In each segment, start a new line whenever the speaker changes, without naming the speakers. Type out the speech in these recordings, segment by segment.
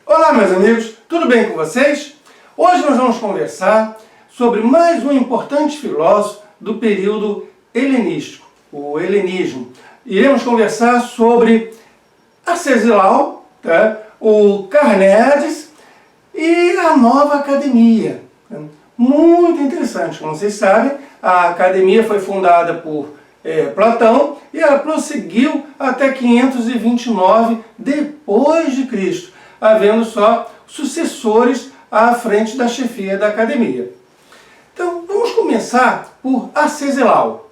Olá, meus amigos, tudo bem com vocês? Hoje nós vamos conversar sobre mais um importante filósofo do período helenístico, o helenismo. Iremos conversar sobre Arcesilau, o Carneades e a nova academia. Muito interessante, como vocês sabem, a academia foi fundada por Platão e ela prosseguiu até 529 depois de Cristo, havendo só sucessores à frente da chefia da academia. Então, vamos começar por Arcesilau.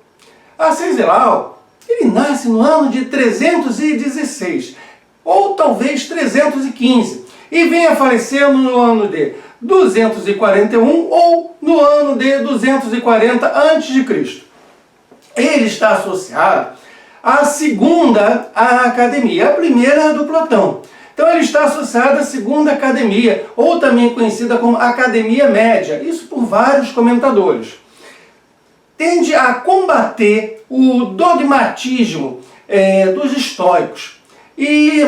Arcesilau, ele nasce no ano de 316, ou talvez 315, e vem a falecer no ano de 241 ou no ano de 240 a.C. Ele está associado à segunda academia, a primeira do Platão. Então ele está associado à segunda academia, ou também conhecida como Academia Média, isso por vários comentadores. Tende a combater o dogmatismo dos estoicos e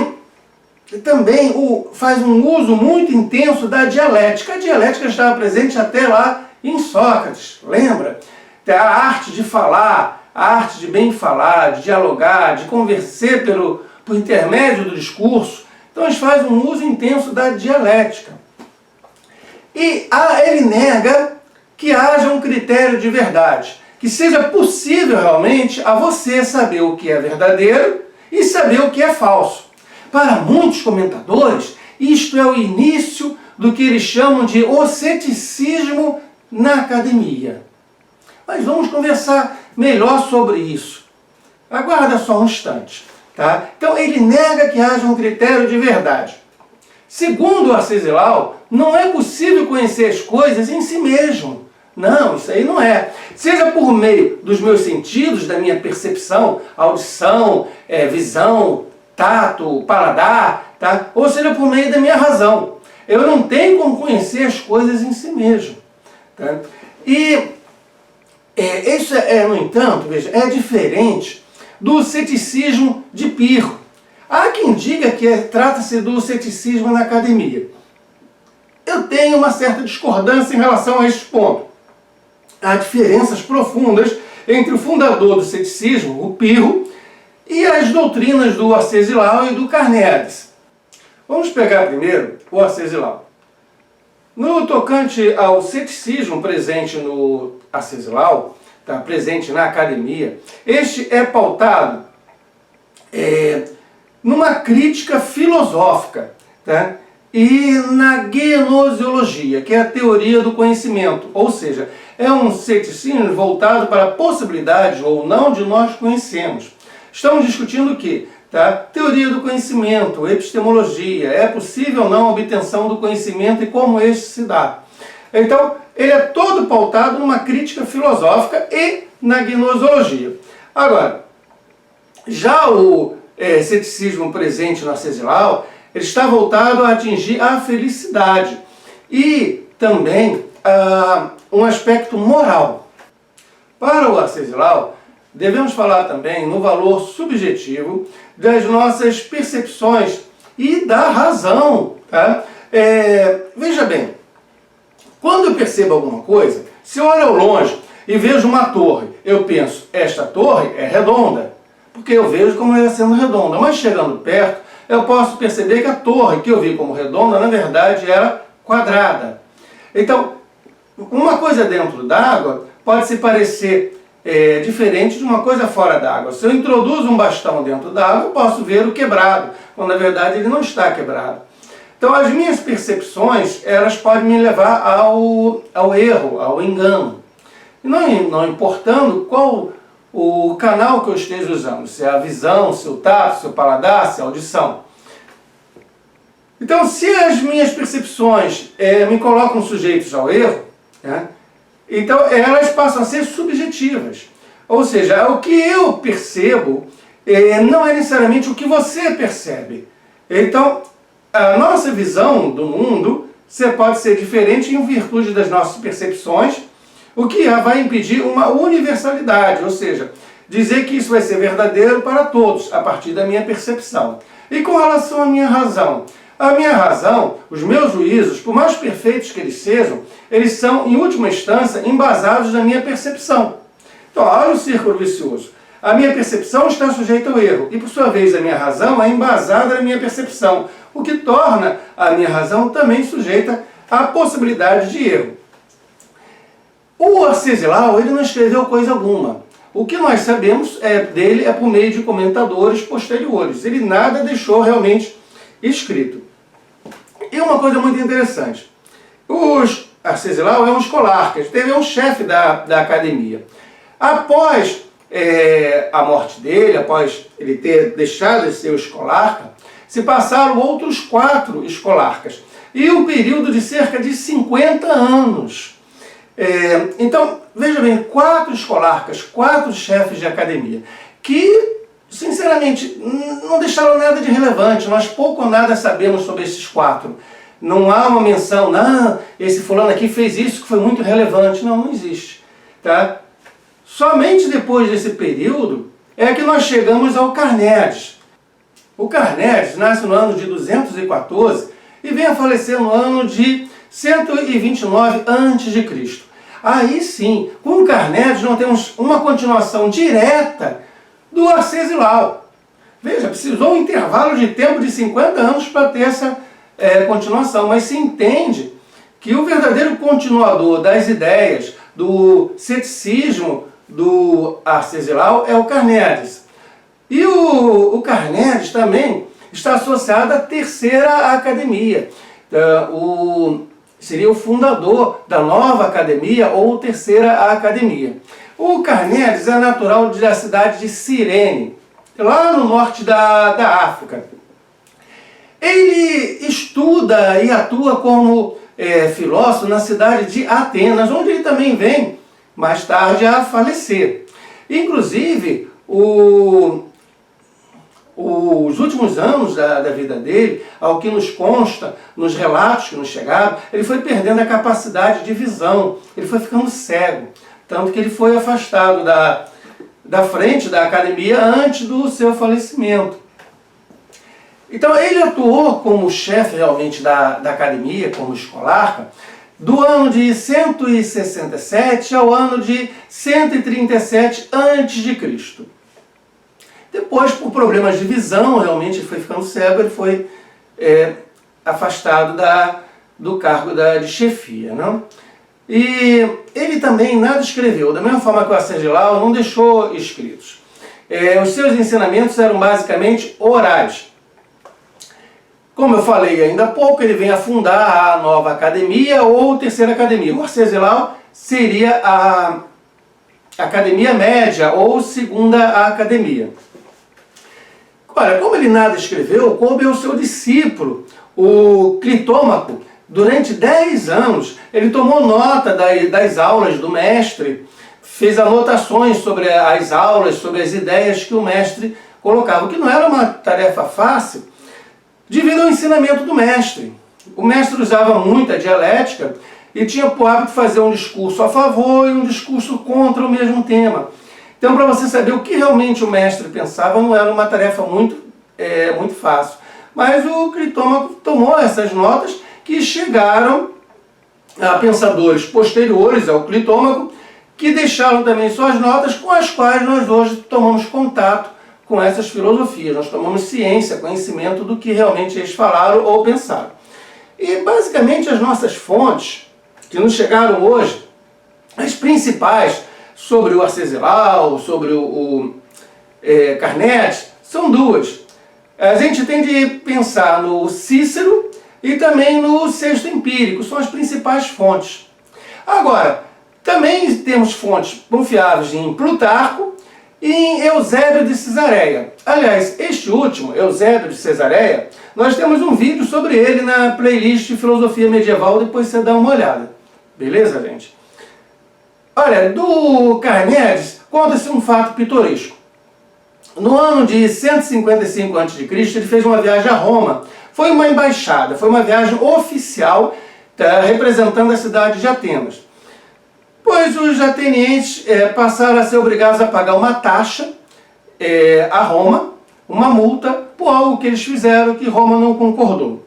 também faz um uso muito intenso da dialética. A dialética estava presente até lá em Sócrates, lembra? A arte de falar, a arte de bem falar, de dialogar, de conversar por intermédio do discurso. Então eles fazem um uso intenso da dialética. E ele nega que haja um critério de verdade, que seja possível realmente a você saber o que é verdadeiro e saber o que é falso. Para muitos comentadores, isto é o início do que eles chamam de o ceticismo na academia. Mas vamos conversar melhor sobre isso. Aguarda só um instante. Então ele nega que haja um critério de verdade. Segundo Arcesilau, não é possível conhecer as coisas em si mesmo. Não, isso aí não é. Seja por meio dos meus sentidos, da minha percepção, audição, visão, tato, paladar, ou seja por meio da minha razão. Eu não tenho como conhecer as coisas em si mesmo. E isso no entanto, veja, é diferente do ceticismo de Pirro. Há quem diga que trata-se do ceticismo na academia. Eu tenho uma certa discordância em relação a este ponto. Há diferenças profundas entre o fundador do ceticismo, o Pirro, e as doutrinas do Arcesilau e do Carneades. Vamos pegar primeiro o Arcesilau. No tocante ao ceticismo presente no Arcesilau, presente na academia, este é pautado numa crítica filosófica e na gnosiologia, que é a teoria do conhecimento, ou seja, é um ceticismo voltado para a possibilidade ou não de nós conhecermos. Estamos discutindo o quê? Teoria do conhecimento, epistemologia, é possível ou não a obtenção do conhecimento e como este se dá. Então, ele é todo pautado numa crítica filosófica e na gnosologia. Agora, já o ceticismo presente no Arcesilau, ele está voltado a atingir a felicidade e também um aspecto moral. Para o Arcesilau, devemos falar também no valor subjetivo das nossas percepções e da razão. Veja bem, quando eu percebo alguma coisa, se eu olho ao longe e vejo uma torre, eu penso, esta torre é redonda, porque eu vejo como ela sendo redonda. Mas chegando perto, eu posso perceber que a torre que eu vi como redonda, na verdade, era quadrada. Então, uma coisa dentro d'água pode se parecer diferente de uma coisa fora d'água. Se eu introduzo um bastão dentro d'água, eu posso ver o quebrado, quando na verdade ele não está quebrado. Então as minhas percepções, elas podem me levar ao erro, ao engano. E não importando qual o canal que eu esteja usando, se é a visão, se é o tato, se é o paladar, se é a audição. Então se as minhas percepções me colocam sujeitos ao erro, então elas passam a ser subjetivas. Ou seja, o que eu percebo não é necessariamente o que você percebe. Então, a nossa visão do mundo pode ser diferente em virtude das nossas percepções, o que vai impedir uma universalidade, ou seja, dizer que isso vai ser verdadeiro para todos, a partir da minha percepção. E com relação à minha razão? A minha razão, os meus juízos, por mais perfeitos que eles são, em última instância, embasados na minha percepção. Então, olha o círculo vicioso. A minha percepção está sujeita ao erro, e por sua vez a minha razão é embasada na minha percepção, o que torna a minha razão também sujeita à possibilidade de erro. O Arcesilau, ele não escreveu coisa alguma. O que nós sabemos dele é por meio de comentadores posteriores. Ele nada deixou realmente escrito. E uma coisa muito interessante. O Arcesilau é um escolarca, ele é um chefe da academia. Após a morte dele, após ele ter deixado de ser o escolarca, se passaram outros 4 escolarcas. E um período de cerca de 50 anos. Então, veja bem, 4 escolarcas, 4 chefes de academia, que, sinceramente, não deixaram nada de relevante. Nós pouco ou nada sabemos sobre esses 4. Não há uma menção, não, esse fulano aqui fez isso que foi muito relevante. Não, não existe. Tá? Somente depois desse período é que nós chegamos ao Carneades. O Carneades nasce no ano de 214 e vem a falecer no ano de 129 a.C. Aí sim, com o Carneades nós temos uma continuação direta do Arcesilau. Veja, precisou um intervalo de tempo de 50 anos para ter essa continuação, mas se entende que o verdadeiro continuador das ideias do ceticismo do Arcesilau é o Carneades. E o Carneades também está associado à terceira academia. Seria o fundador da nova academia ou terceira academia. O Carneades é natural da cidade de Cirene, lá no norte da África. Ele estuda e atua como filósofo na cidade de Atenas, onde ele também vem mais tarde a falecer. Inclusive, os últimos anos da vida dele, ao que nos consta, nos relatos que nos chegaram, ele foi perdendo a capacidade de visão, ele foi ficando cego, tanto que ele foi afastado da frente da academia antes do seu falecimento. Então ele atuou como chefe realmente da academia, como escolarca, do ano de 167 ao ano de 137 a.C. Depois, por problemas de visão, realmente ele foi ficando cego, ele foi afastado do cargo de chefia. Não? E ele também nada escreveu, da mesma forma que o Arcesilau não deixou escritos. Os seus ensinamentos eram basicamente orais. Como eu falei ainda há pouco, ele vem a fundar a nova academia ou terceira academia. O Arcesilau seria a academia média ou segunda academia. Olha, como ele nada escreveu, coube ao seu discípulo, o Clitômaco. Durante 10 anos, ele tomou nota das aulas do mestre, fez anotações sobre as aulas, sobre as ideias que o mestre colocava, o que não era uma tarefa fácil, devido ao ensinamento do mestre. O mestre usava muita dialética e tinha por hábito fazer um discurso a favor e um discurso contra o mesmo tema. Então, para você saber o que realmente o mestre pensava, não era uma tarefa muito fácil. Mas o Clitômaco tomou essas notas que chegaram a pensadores posteriores ao Clitômaco, que deixaram também suas notas com as quais nós hoje tomamos contato com essas filosofias. Nós tomamos ciência, conhecimento do que realmente eles falaram ou pensaram. E basicamente as nossas fontes que nos chegaram hoje, as principais sobre o Arcesilau, sobre o Carneades, são duas. A gente tem de pensar no Cícero e também no Sexto Empírico, são as principais fontes. Agora, também temos fontes confiáveis em Plutarco e em Eusébio de Cesareia. Aliás, este último, Eusébio de Cesareia, nós temos um vídeo sobre ele na playlist Filosofia Medieval, depois você dá uma olhada. Beleza, gente? Olha, do Carneades, conta-se um fato pitoresco. No ano de 155 a.C., ele fez uma viagem a Roma. Foi uma embaixada, foi uma viagem oficial, representando a cidade de Atenas. Pois os atenienses passaram a ser obrigados a pagar uma taxa a Roma, uma multa, por algo que eles fizeram que Roma não concordou.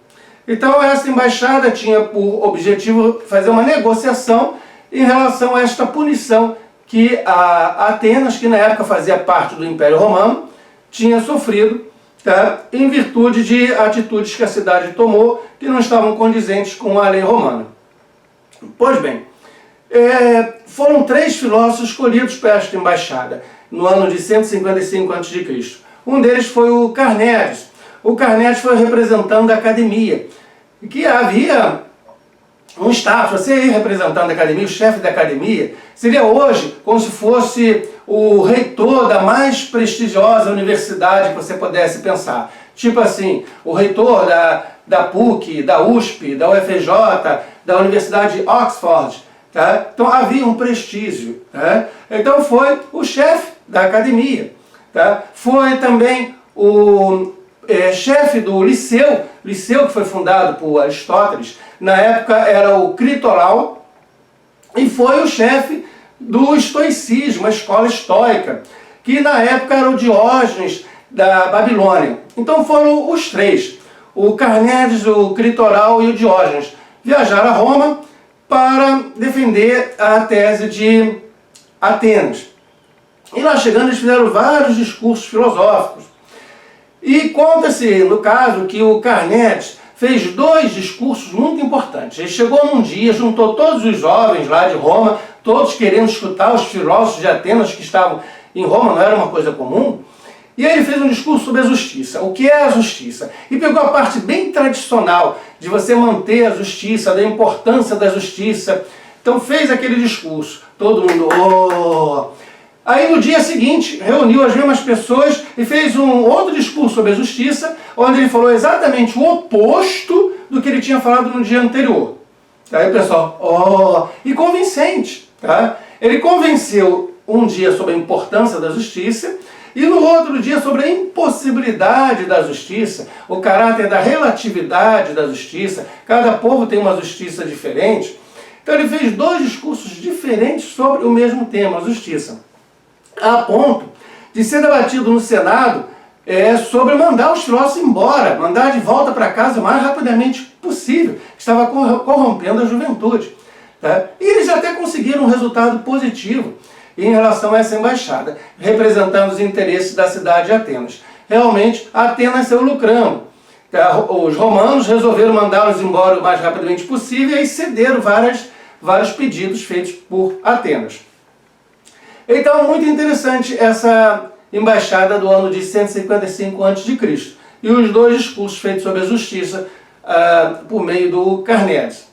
Então essa embaixada tinha por objetivo fazer uma negociação em relação a esta punição que a Atenas, que na época fazia parte do Império Romano, tinha sofrido, tá, em virtude de atitudes que a cidade tomou que não estavam condizentes com a lei romana. Pois bem, foram 3 filósofos escolhidos para esta embaixada, no ano de 155 a.C. Um deles foi o Carneades. O Carneades foi representante da academia, que havia um status, você ir representando a academia, o chefe da academia, seria hoje como se fosse o reitor da mais prestigiosa universidade que você pudesse pensar. Tipo assim, o reitor da PUC, da USP, da UFJ, da Universidade de Oxford. Tá? Então havia um prestígio. Tá? Então foi o chefe da academia. Tá? Foi também o chefe do Liceu que foi fundado por Aristóteles. Na época era o Critoral, e foi o chefe do estoicismo, a escola estoica, que na época era o Diógenes da Babilônia. Então foram os 3, o Carneades, o Critoral e o Diógenes, viajaram a Roma para defender a tese de Atenas. E lá chegando eles fizeram vários discursos filosóficos. E conta-se, no caso, que o Carneades fez 2 discursos muito importantes. Ele chegou num dia, juntou todos os jovens lá de Roma, todos querendo escutar os filósofos de Atenas que estavam em Roma, não era uma coisa comum. E aí ele fez um discurso sobre a justiça. O que é a justiça? E pegou a parte bem tradicional de você manter a justiça, da importância da justiça. Então fez aquele discurso. Todo mundo... Oh! Aí no dia seguinte reuniu as mesmas pessoas e fez um outro discurso sobre a justiça, onde ele falou exatamente o oposto do que ele tinha falado no dia anterior. Aí o pessoal, e convincente. Tá? Ele convenceu um dia sobre a importância da justiça e no outro dia sobre a impossibilidade da justiça, o caráter da relatividade da justiça. Cada povo tem uma justiça diferente. Então ele fez 2 discursos diferentes sobre o mesmo tema, a justiça, a ponto de ser debatido no Senado sobre mandar os filósofos embora, mandar de volta para casa o mais rapidamente possível, que estava corrompendo a juventude. Tá? E eles até conseguiram um resultado positivo em relação a essa embaixada, representando os interesses da cidade de Atenas. Realmente, Atenas saiu lucrando. Tá? Os romanos resolveram mandá-los embora o mais rapidamente possível e aí cederam vários pedidos feitos por Atenas. Então, muito interessante essa embaixada do ano de 155 a.C. e os 2 discursos feitos sobre a justiça por meio do Carneades.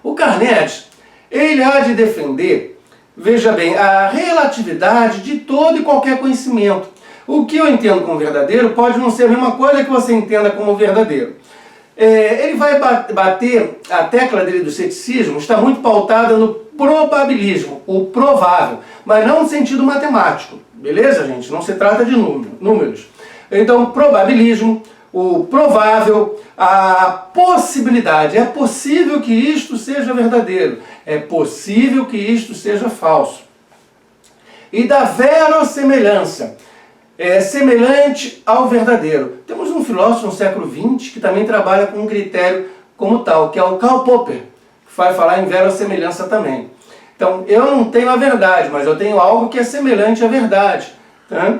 O Carneades, ele há de defender, veja bem, a relatividade de todo e qualquer conhecimento. O que eu entendo como verdadeiro pode não ser a mesma coisa que você entenda como verdadeiro. Ele vai bater, a tecla dele do ceticismo está muito pautada no probabilismo, o provável, mas não no sentido matemático, beleza, gente? Não se trata de números. Então, probabilismo, o provável, a possibilidade, é possível que isto seja verdadeiro, é possível que isto seja falso. E da verossemelhança, semelhante ao verdadeiro. Temos um filósofo no século XX que também trabalha com um critério como tal, que é o Karl Popper, que vai falar em verossemelhança também. Então, eu não tenho a verdade, mas eu tenho algo que é semelhante à verdade. Tá?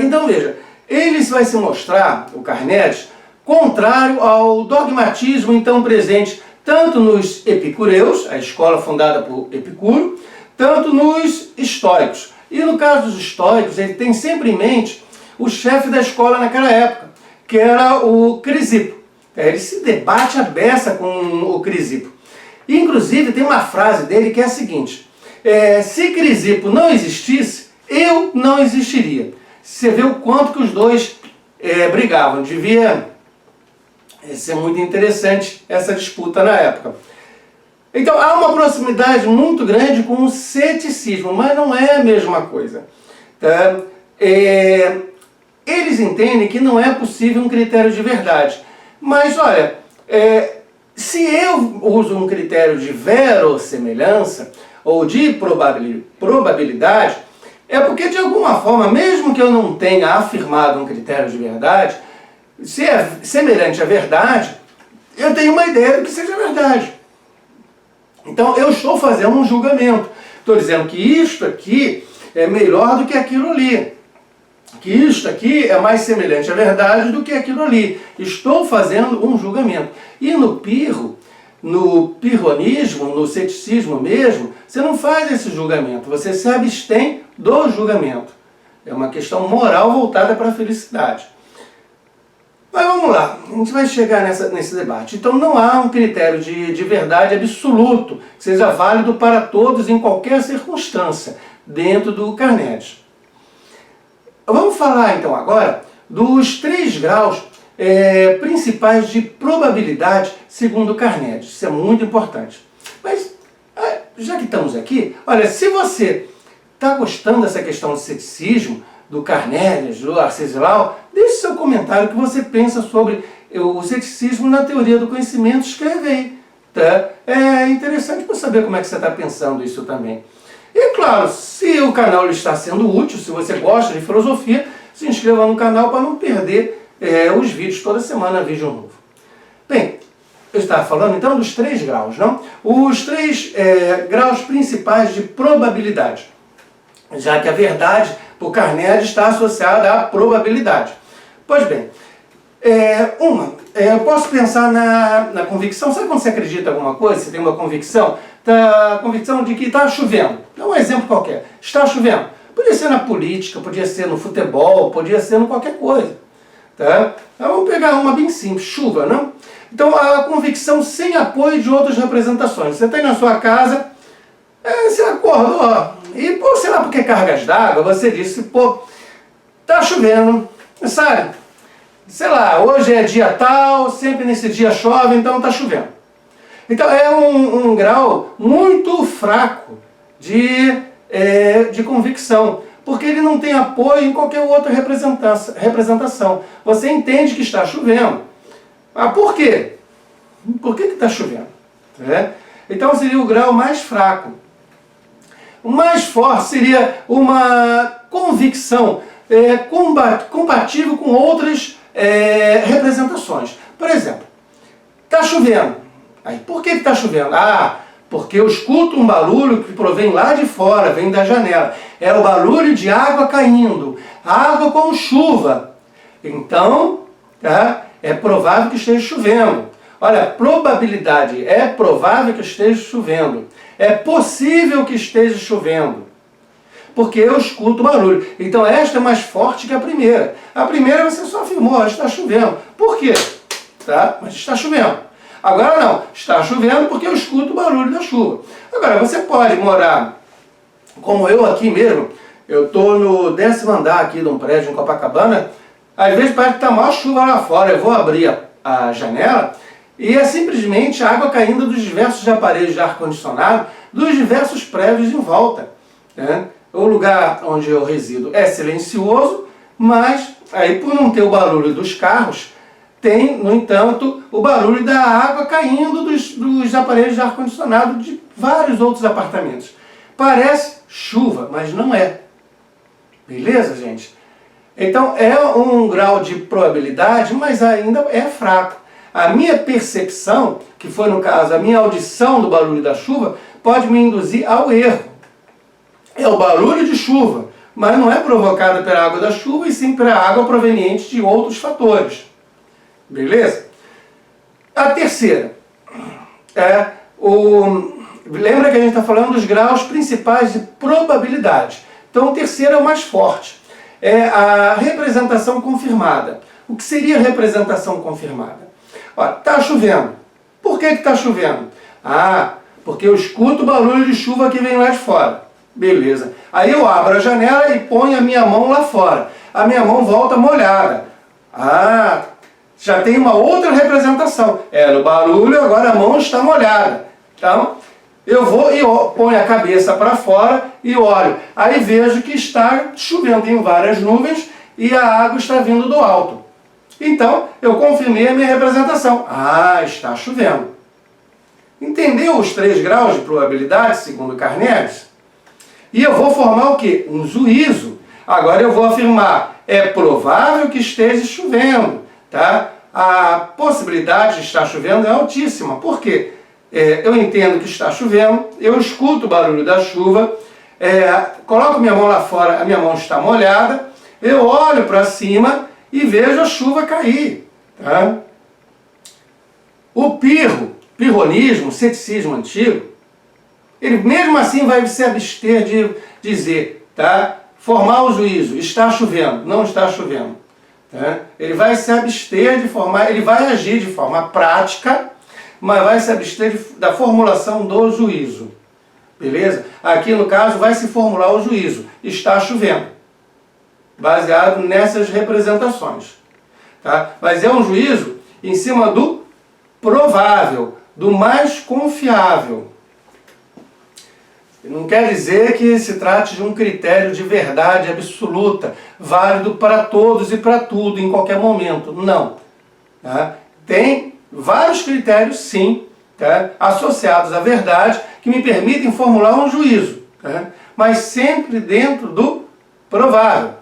Então, veja, ele vai se mostrar, o Carneades, contrário ao dogmatismo então presente tanto nos epicureus, a escola fundada por Epicuro, tanto nos estoicos. E no caso dos estoicos, ele tem sempre em mente o chefe da escola naquela época, que era o Crisipo. Ele se debate à beça com o Crisipo. Inclusive, tem uma frase dele que é a seguinte: se Crisipo não existisse, eu não existiria. Você vê o quanto que os dois brigavam. Devia ser muito interessante essa disputa na época. Então, há uma proximidade muito grande com o ceticismo, mas não é a mesma coisa. Tá? Eles entendem que não é possível um critério de verdade. Mas, olha, se eu uso um critério de verossemelhança ou de probabilidade, é porque, de alguma forma, mesmo que eu não tenha afirmado um critério de verdade, Se é semelhante à verdade, eu tenho uma ideia do que seja verdade. Então eu estou fazendo um julgamento. Estou dizendo que isto aqui é melhor do que aquilo ali. Que isto aqui é mais semelhante à verdade do que aquilo ali. Estou fazendo um julgamento. E no pirronismo, no ceticismo mesmo, você não faz esse julgamento. Você se abstém do julgamento. É uma questão moral voltada para a felicidade. Mas vamos lá, a gente vai chegar nesse debate. Então não há um critério de verdade absoluto, que seja válido para todos em qualquer circunstância, dentro do Carneades. Vamos falar então agora dos 3 graus principais de probabilidade segundo o Carneades. Isso é muito importante. Mas, já que estamos aqui, olha, se você está gostando dessa questão de ceticismo, do Carneades, do Arcesilau, deixe seu comentário o que você pensa sobre o ceticismo na teoria do conhecimento, escreve aí. Tá? É interessante para saber como é que você está pensando isso também. E claro, se o canal lhe está sendo útil, se você gosta de filosofia, se inscreva no canal para não perder os vídeos, toda semana vídeo novo. Bem, eu estava falando então dos 3 graus, não? Os 3 graus principais de probabilidade, já que a verdade, por Carneades, está associada à probabilidade. Pois bem, eu posso pensar na convicção. Sabe quando você acredita em alguma coisa, você tem uma convicção? A convicção de que está chovendo. Dá um exemplo qualquer. Está chovendo. Podia ser na política, podia ser no futebol, podia ser em qualquer coisa. Tá? Então, vamos pegar uma bem simples, chuva, não? Então a convicção sem apoio de outras representações. Você está na sua casa, você acordou, e pô, sei lá por que cargas d'água, você disse, pô, tá chovendo, sabe? Sei lá, hoje é dia tal, sempre nesse dia chove, então tá chovendo. Então é um grau muito fraco de convicção, porque ele não tem apoio em qualquer outra representação. Você entende que está chovendo. Ah, por quê? Por que está chovendo? Então seria o grau mais fraco. O mais forte seria uma convicção compatível com outras representações. Por exemplo, está chovendo. Aí, por que está chovendo? Ah, porque eu escuto um barulho que provém lá de fora, vem da janela. É o barulho de água caindo, água como chuva. Então, é provável que esteja chovendo. Olha, probabilidade, é provável que esteja chovendo. É possível que esteja chovendo. Porque eu escuto barulho. Então esta é mais forte que a primeira. A primeira você só afirmou, está chovendo. Por quê? Tá? Mas está chovendo. Agora não, está chovendo porque eu escuto o barulho da chuva. Agora você pode morar, como eu aqui mesmo, eu estou no 10º andar aqui de um prédio em Copacabana, às vezes parece que está maior chuva lá fora, eu vou abrir a janela e é simplesmente a água caindo dos diversos aparelhos de ar-condicionado, dos diversos prédios em volta. O lugar onde eu resido é silencioso, mas aí por não ter o barulho dos carros, tem, no entanto, o barulho da água caindo dos aparelhos de ar-condicionado de vários outros apartamentos. Parece chuva, mas não é. Beleza, gente? Então é um grau de probabilidade, mas ainda é fraco. A minha percepção, que foi no caso a minha audição do barulho da chuva, pode me induzir ao erro. É o barulho de chuva, mas não é provocado pela água da chuva, e sim pela água proveniente de outros fatores. Beleza? A terceira lembra que a gente está falando dos graus principais de probabilidade. Então o terceiro é o mais forte. É a representação confirmada. O que seria representação confirmada? Está chovendo. Por que está chovendo? Ah, porque eu escuto o barulho de chuva que vem lá de fora. Beleza. Aí eu abro a janela e ponho a minha mão lá fora. A minha mão volta molhada. Ah, já tem uma outra representação. Era o barulho, agora a mão está molhada. Então, eu vou e ponho a cabeça para fora e olho. Aí vejo que está chovendo em várias nuvens e a água está vindo do alto. Então, eu confirmei a minha representação. Ah, está chovendo. Entendeu os 3 graus de probabilidade, segundo Carneades? E eu vou formar o quê? Um juízo. Agora eu vou afirmar, é provável que esteja chovendo. tá? A possibilidade de estar chovendo é altíssima. Por quê? Eu entendo que está chovendo, eu escuto o barulho da chuva, coloco minha mão lá fora, a minha mão está molhada, eu olho para cima e vejo a chuva cair. Tá? O pirronismo, ceticismo antigo, ele mesmo assim vai se abster de dizer, tá? Formar o juízo, está chovendo, não está chovendo. Tá? Ele vai se abster de formar, ele vai agir de forma prática, mas vai se abster da formulação do juízo. Beleza? Aqui no caso vai se formular o juízo, está chovendo, baseado nessas representações. Tá? Mas é um juízo em cima do provável, do mais confiável. Não quer dizer que se trate de um critério de verdade absoluta, válido para todos e para tudo, em qualquer momento. Não. Tá? Tem vários critérios, sim, tá? Associados à verdade, que me permitem formular um juízo, tá? Mas sempre dentro do provável.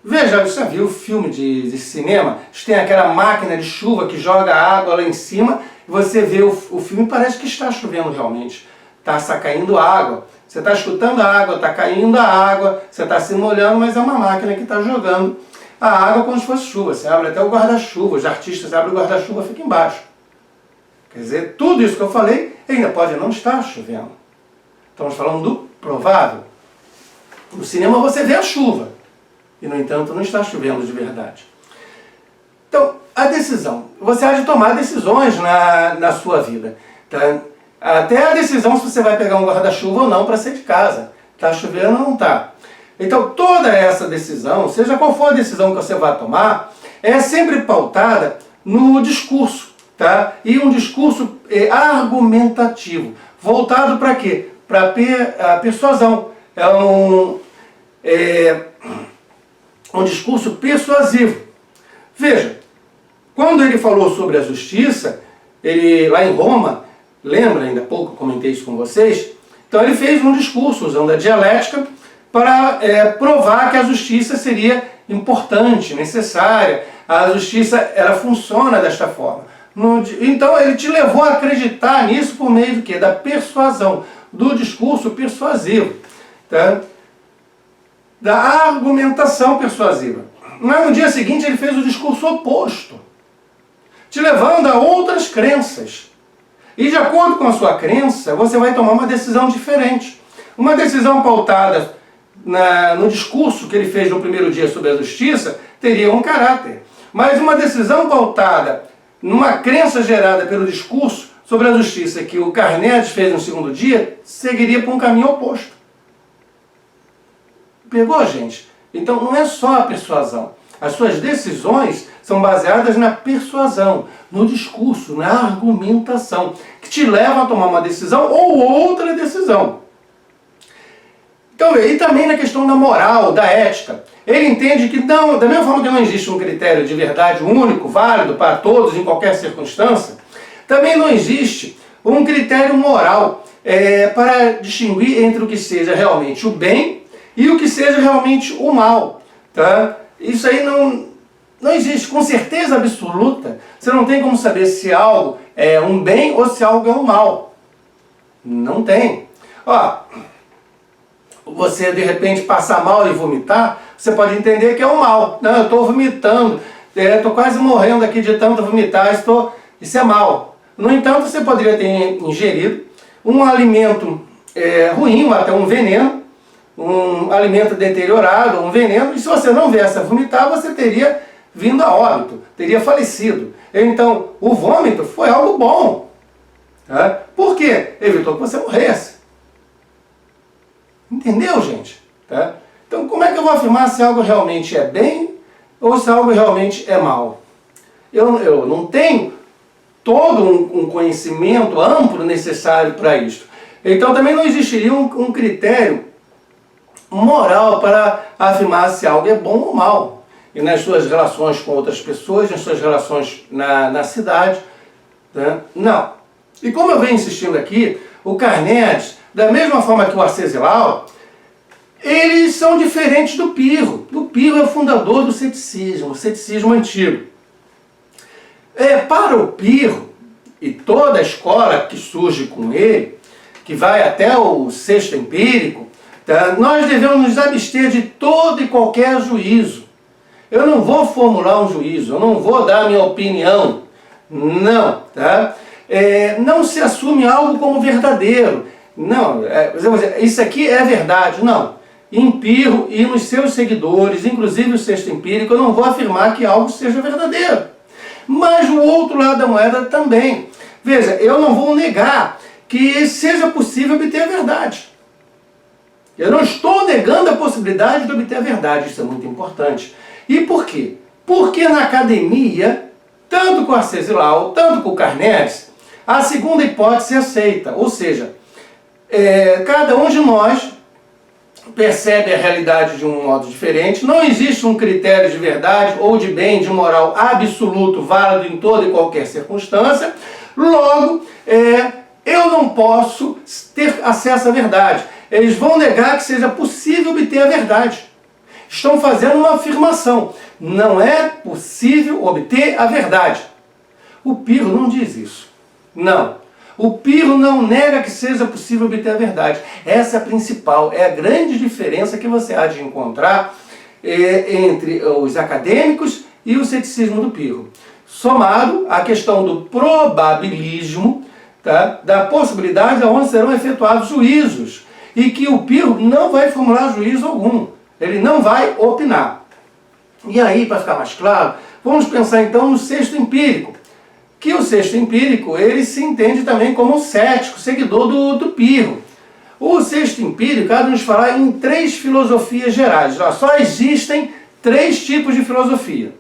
Veja, você já viu filme de cinema? Tem aquela máquina de chuva que joga água lá em cima, e você vê o filme e parece que está chovendo realmente. Está caindo água, você está escutando a água, está caindo a água, você está se molhando, mas é uma máquina que está jogando a água como se fosse chuva. Você abre até o guarda-chuva, os artistas abrem o guarda-chuva, fica embaixo. Quer dizer, tudo isso que eu falei ainda pode não estar chovendo. Estamos falando do provável. No cinema você vê a chuva, e no entanto não está chovendo de verdade. Então, a decisão. Você há de tomar decisões na sua vida. Tá? Até a decisão se você vai pegar um guarda-chuva ou não para sair de casa. Está chovendo ou não está. Então, toda essa decisão, seja qual for a decisão que você vai tomar, é sempre pautada no discurso. Tá? E um discurso argumentativo. Voltado para quê? Para a persuasão. É um discurso persuasivo. Veja, quando ele falou sobre a justiça, ele lá em Roma, lembra, ainda há pouco eu comentei isso com vocês, então ele fez um discurso usando a dialética para provar que a justiça seria importante, necessária, a justiça ela funciona desta forma. Então ele te levou a acreditar nisso por meio do quê? Da persuasão, do discurso persuasivo, tá? Da argumentação persuasiva. Mas no dia seguinte ele fez o discurso oposto, te levando a outras crenças. E de acordo com a sua crença, você vai tomar uma decisão diferente. Uma decisão pautada no discurso que ele fez no primeiro dia sobre a justiça teria um caráter. Mas uma decisão pautada numa crença gerada pelo discurso sobre a justiça que o Carneades fez no segundo dia, seguiria por um caminho oposto. Pegou, gente? Então não é só a persuasão. As suas decisões são baseadas na persuasão, no discurso, na argumentação, que te levam a tomar uma decisão ou outra decisão. Então, e também na questão da moral, da ética. Ele entende que não, da mesma forma que não existe um critério de verdade único, válido para todos em qualquer circunstância, também não existe um critério moral para distinguir entre o que seja realmente o bem e o que seja realmente o mal. Tá? Isso aí não existe. Com certeza absoluta, você não tem como saber se algo é um bem ou se algo é um mal. Não tem. Ó, você de repente passar mal e vomitar, você pode entender que é um mal. Não, eu estou vomitando, estou quase morrendo aqui de tanto vomitar, isso é mal. No entanto, você poderia ter ingerido um alimento ruim, ou até um veneno, um alimento deteriorado, um veneno, e se você não viesse a vomitar, você teria vindo a óbito, teria falecido. Então, o vômito foi algo bom. Tá? Por quê? Evitou que você morresse. Entendeu, gente? Tá? Então, como é que eu vou afirmar se algo realmente é bem ou se algo realmente é mal? Eu não tenho todo um conhecimento amplo necessário para isso. Então, também não existiria um critério moral para afirmar se algo é bom ou mal. E nas suas relações com outras pessoas, nas suas relações na cidade. Tá? Não. E como eu venho insistindo aqui, o Carneades, da mesma forma que o Arcesilau, eles são diferentes do Pirro. O Pirro é o fundador do ceticismo, o ceticismo antigo. Para o Pirro, e toda a escola que surge com ele, que vai até o sexto empírico, tá? Nós devemos nos abster de todo e qualquer juízo. Eu não vou formular um juízo, eu não vou dar minha opinião, não, tá? Não se assume algo como verdadeiro, não, isso aqui é verdade, não. Em Pirro e nos seus seguidores, inclusive o sexto empírico, eu não vou afirmar que algo seja verdadeiro. Mas o outro lado da moeda também. Veja, eu não vou negar que seja possível obter a verdade. Eu não estou negando a possibilidade de obter a verdade, isso é muito importante. E por quê? Porque na academia, tanto com Arcesilau, tanto com Carneades, a segunda hipótese é aceita. Ou seja, cada um de nós percebe a realidade de um modo diferente, não existe um critério de verdade ou de bem, de moral absoluto, válido em toda e qualquer circunstância, logo, eu não posso ter acesso à verdade. Eles vão negar que seja possível obter a verdade. Estão fazendo uma afirmação. Não é possível obter a verdade. O Pirro não diz isso. Não. O Pirro não nega que seja possível obter a verdade. Essa é a principal, é a grande diferença que você há de encontrar entre os acadêmicos e o ceticismo do Pirro. Somado à questão do probabilismo, tá? Da possibilidade de onde serão efetuados juízos. E que o Pirro não vai formular juízo algum. Ele não vai opinar. E aí, para ficar mais claro, vamos pensar então no sexto empírico. Que o sexto empírico, ele se entende também como um cético, seguidor do Pirro. O sexto empírico há de nos falar em 3 filosofias gerais. Só existem 3 tipos de filosofia.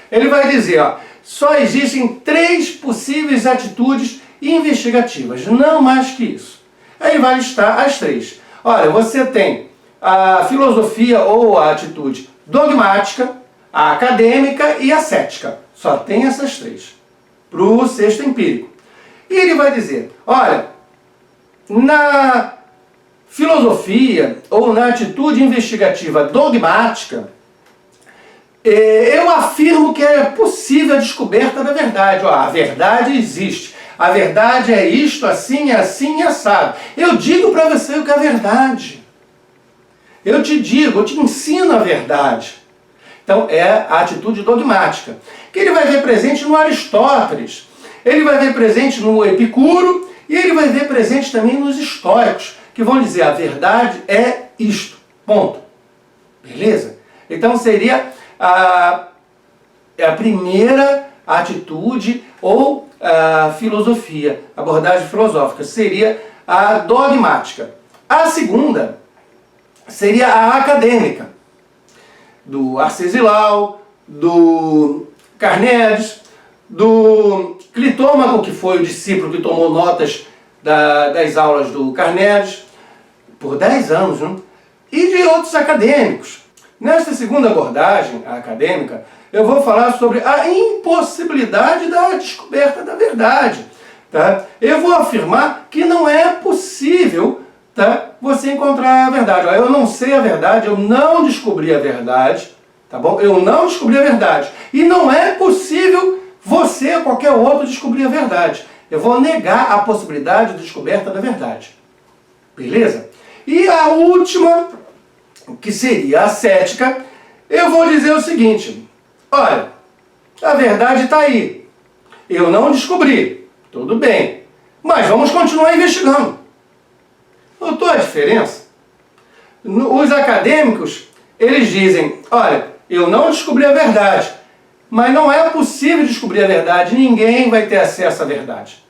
Ele vai dizer, só existem 3 possíveis atitudes investigativas, não mais que isso. Aí vai listar as 3. Olha, você tem a filosofia ou a atitude dogmática, a acadêmica e a cética. Só tem essas 3. Para o sexto empírico. E ele vai dizer, olha, na filosofia ou na atitude investigativa dogmática, eu afirmo que é possível a descoberta da verdade. A verdade existe. A verdade é isto, assim e assado. Eu digo para você o que é a verdade. Eu te digo, eu te ensino a verdade. Então é a atitude dogmática, que ele vai ver presente no Aristóteles, ele vai ver presente no Epicuro e ele vai ver presente também nos estoicos, que vão dizer a verdade é isto, ponto. Beleza? Então seria a primeira atitude ou a filosofia, abordagem filosófica, seria a dogmática. A segunda seria a acadêmica, do Arcesilau, do Carneades, do Clitômaco, que foi o discípulo que tomou notas das aulas do Carneades, por 10 anos, né? E de outros acadêmicos. Nesta segunda abordagem, a acadêmica, eu vou falar sobre a impossibilidade da descoberta da verdade. Tá? Eu vou afirmar que não é possível, tá, você encontrar a verdade. Eu não sei a verdade, eu não descobri a verdade, tá bom? Eu não descobri a verdade. E não é possível você ou qualquer outro descobrir a verdade. Eu vou negar a possibilidade de descoberta da verdade. Beleza? E a última, que seria a cética, eu vou dizer o seguinte, olha, a verdade está aí. Eu não descobri, tudo bem, mas vamos continuar investigando. Notou a diferença? Os acadêmicos, eles dizem, olha, eu não descobri a verdade, mas não é possível descobrir a verdade, ninguém vai ter acesso à verdade.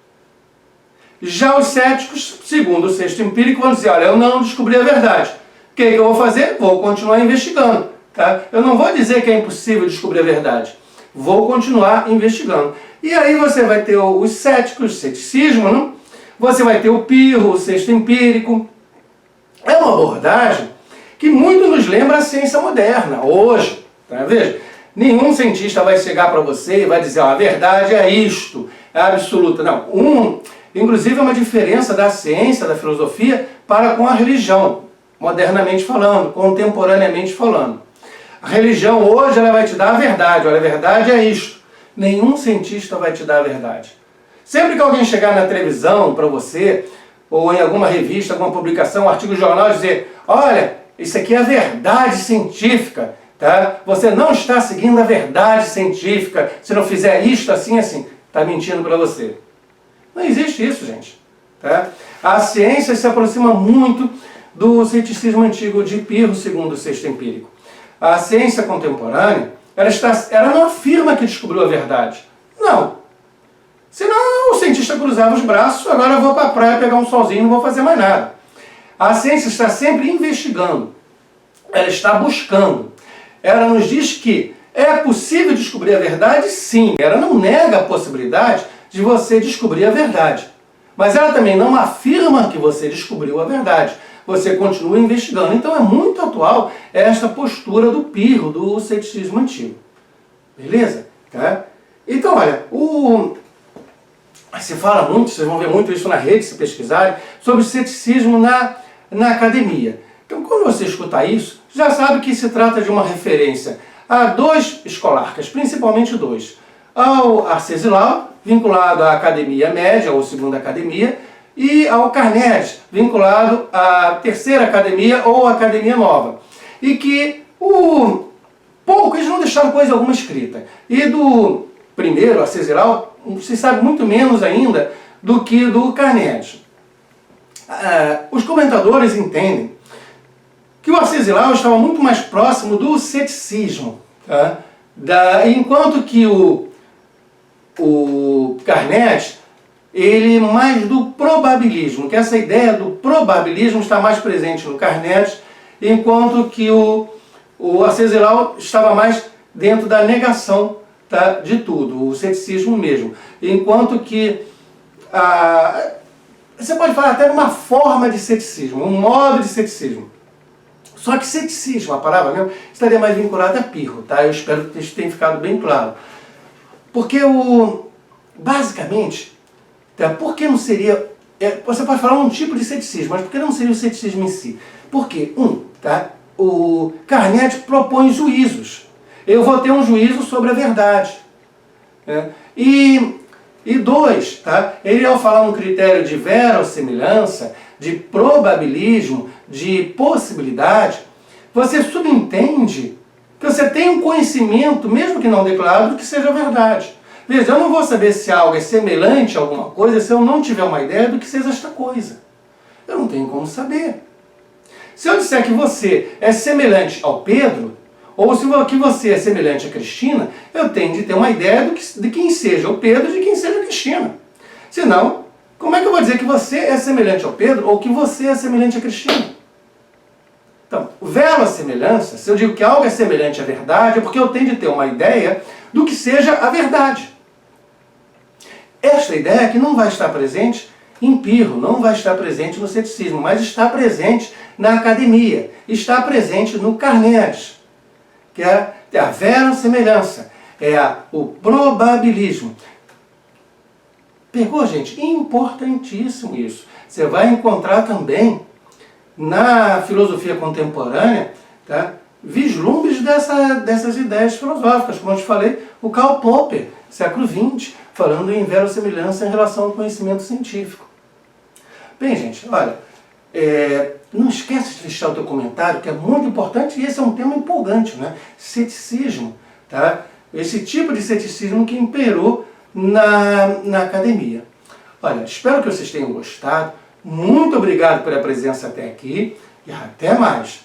Já os céticos, segundo o sexto empírico, vão dizer, olha, eu não descobri a verdade. O que eu vou fazer? Vou continuar investigando. Tá? Eu não vou dizer que é impossível descobrir a verdade. Vou continuar investigando. E aí você vai ter os céticos, o ceticismo, né? Você vai ter o Pirro, o sexto empírico. É uma abordagem que muito nos lembra a ciência moderna, hoje. Tá? Veja, nenhum cientista vai chegar para você e vai dizer, a verdade é isto, é absoluta. Não, inclusive é uma diferença da ciência, da filosofia, para com a religião. modernamente falando, contemporaneamente falando. A religião hoje ela vai te dar a verdade. Olha, a verdade é isto. Nenhum cientista vai te dar a verdade. Sempre que alguém chegar na televisão para você, ou em alguma revista, alguma publicação, um artigo de jornal, dizer, olha, isso aqui é a verdade científica, tá? Você não está seguindo a verdade científica, se não fizer isto, assim, assim, está mentindo para você. Não existe isso, gente. Tá? A ciência se aproxima muito do ceticismo antigo de Pirro, segundo o Sexto Empírico. A ciência contemporânea, ela não afirma que descobriu a verdade. Não. Senão o cientista cruzava os braços, agora eu vou para a praia pegar um solzinho e não vou fazer mais nada. A ciência está sempre investigando. Ela está buscando. Ela nos diz que é possível descobrir a verdade? Sim. Ela não nega a possibilidade de você descobrir a verdade. Mas ela também não afirma que você descobriu a verdade. Você continua investigando. Então é muito atual esta postura do Pirro, do ceticismo antigo. Beleza? Tá? Então, olha, se fala muito, vocês vão ver muito isso na rede, se pesquisarem, sobre ceticismo na academia. Então, quando você escutar isso, já sabe que se trata de uma referência a dois escolarcas, principalmente dois. Ao Arcesilau, vinculado à Academia Média, ou Segunda Academia, e ao Carneades, vinculado à Terceira Academia, ou Academia Nova. E que eles não deixaram coisa alguma escrita. E do primeiro, Arcesilau, se sabe muito menos ainda do que do Carneades. Os comentadores entendem que o Arcesilau estava muito mais próximo do ceticismo, tá? Enquanto que o Carneades, ele mais do probabilismo, que essa ideia do probabilismo está mais presente no Carneades, enquanto que o Arcesilau estava mais dentro da negação, tá, de tudo, o ceticismo mesmo. Enquanto que você pode falar até uma forma de ceticismo, um modo de ceticismo. Só que ceticismo, a palavra mesmo, estaria mais vinculada a Pirro, tá? Eu espero que isso tenha ficado bem claro. Porque basicamente, tá, por que não seria... você pode falar um tipo de ceticismo, mas por que não seria o ceticismo em si? Porque, tá, o Carneades propõe juízos. Eu vou ter um juízo sobre a verdade. Né? E dois, tá, ele ao falar um critério de verossimilhança, de probabilismo, de possibilidade, você subentende que você tem um conhecimento, mesmo que não declarado, que seja verdade. Veja, eu não vou saber se algo é semelhante a alguma coisa se eu não tiver uma ideia do que seja esta coisa. Eu não tenho como saber. Se eu disser que você é semelhante ao Pedro, ou se que você é semelhante a Cristina, eu tenho de ter uma ideia de quem seja o Pedro e de quem seja a Cristina. Senão, como é que eu vou dizer que você é semelhante ao Pedro ou que você é semelhante a Cristina? Então, verossimilhança, se eu digo que algo é semelhante à verdade, é porque eu tenho de ter uma ideia do que seja a verdade. Esta ideia que não vai estar presente em Pirro, não vai estar presente no ceticismo, mas está presente na academia, está presente no Carneades, que é a verossimilhança, o probabilismo. Pegou, gente? Importantíssimo isso. Você vai encontrar também na filosofia contemporânea, tá, vislumbres dessas ideias filosóficas. Como eu te falei, o Karl Popper, século XX, falando em verossimilhança em relação ao conhecimento científico. Bem, gente, olha, não esquece de deixar o teu comentário, que é muito importante, e esse é um tema empolgante, né? Ceticismo, tá? Esse tipo de ceticismo que imperou na academia. Olha, espero que vocês tenham gostado. Muito obrigado pela presença até aqui e até mais.